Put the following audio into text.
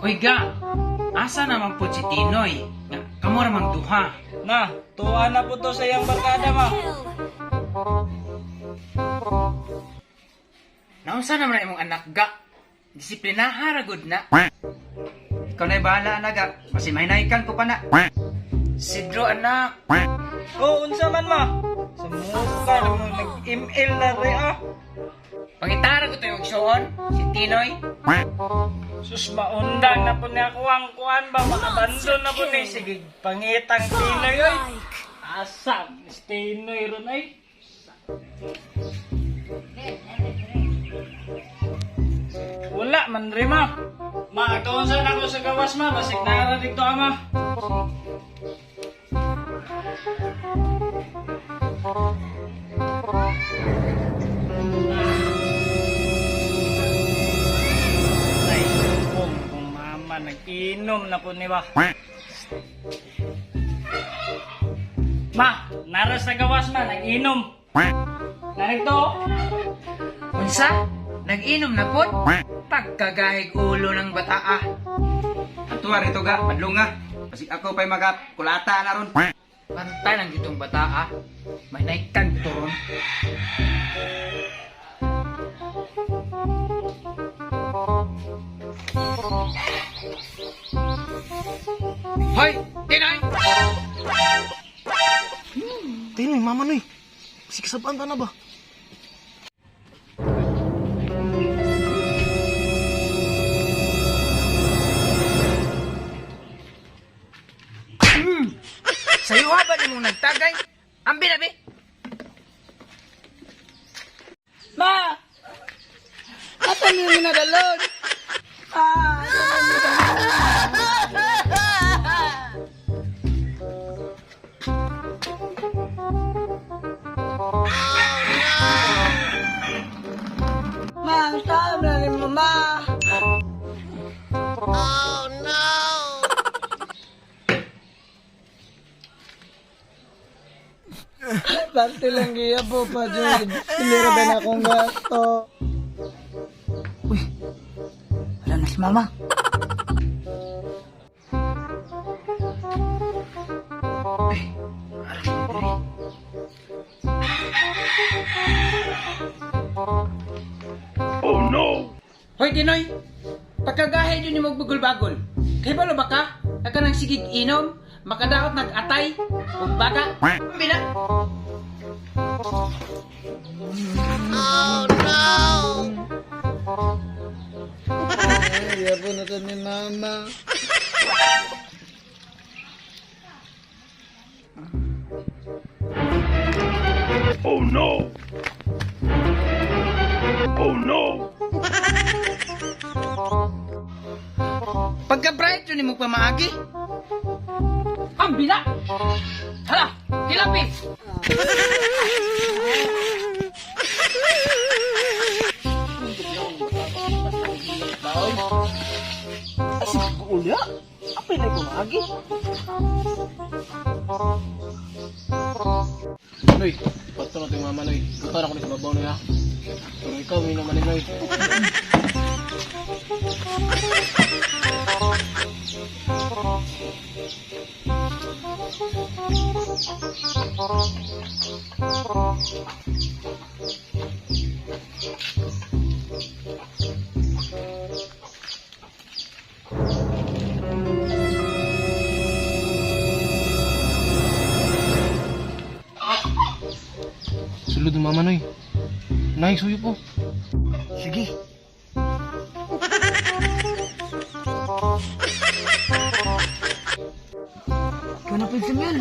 Uy ga, asa naman po si Tinoy? Nga, kamo ramang duha. Na, tuwa na po to sa iyang barkada ma. Naunsa naman na imong anak ga? Disiplinaha ragod na. Ikaw na'y bahala na ga. Kasi mahinaykan ko pa na. Sidro anak. O, unsa man ma? Sa muka naman nag-email na rin ah. Pangitara ko tayo magsuon, si Tinoy. Sus, maundang na po niya ako ang kuhan ba? Makabandon na po ni. Sige, pangitang Tinoy oy. Asa, Tinoy ron ay. Wala man rin ma. Ma, kaunsan ako sa gawas ma. Basig na dito ama. Ay, kung mama nag-inom na po ni ba. Ma, naras na gawas ma, nag-inom. Narito. Unsa? Nag-inom na po? Pagkagahig ulo ng bataa. Tuwa rito ga, madlunga. Kasi ako pa'y kulata na ron. Pantay lang ditong bataa. May naikan dito ron. Hoy! Tinoy! Tinoy, mama noy. Siksaban ka na ba? Sa'yo ha ba di mong nagtagay? Ambi na, be! Ma! Apa niyo minadalon? Ma, saan na rin mo, ma? Bante lang giya po pa, Jud. Sinira ba na akong gato? Uy, wala na si mama. Hoy, Tinoy! Pagkagahe yun yung magbugol-bagol. Kaya balo ba ka? Naka nang sigig inom, makadaot nag-atay, o baga. Ambi na! Ay, yabo na to ni mama. Pagka-bright yun yung magpamaagi. Ambi na! Hala! Tilapi! Ulya? Apa na ito lagi? Noy, pato na ito yung mama, Noy. Bukara ko na sa babaw, Noy, ha? Pero ikaw, may naman ni Noy. Sulod ng mama, Noy. Nay, suyo po. Sige. Ikaw na pinsan yun.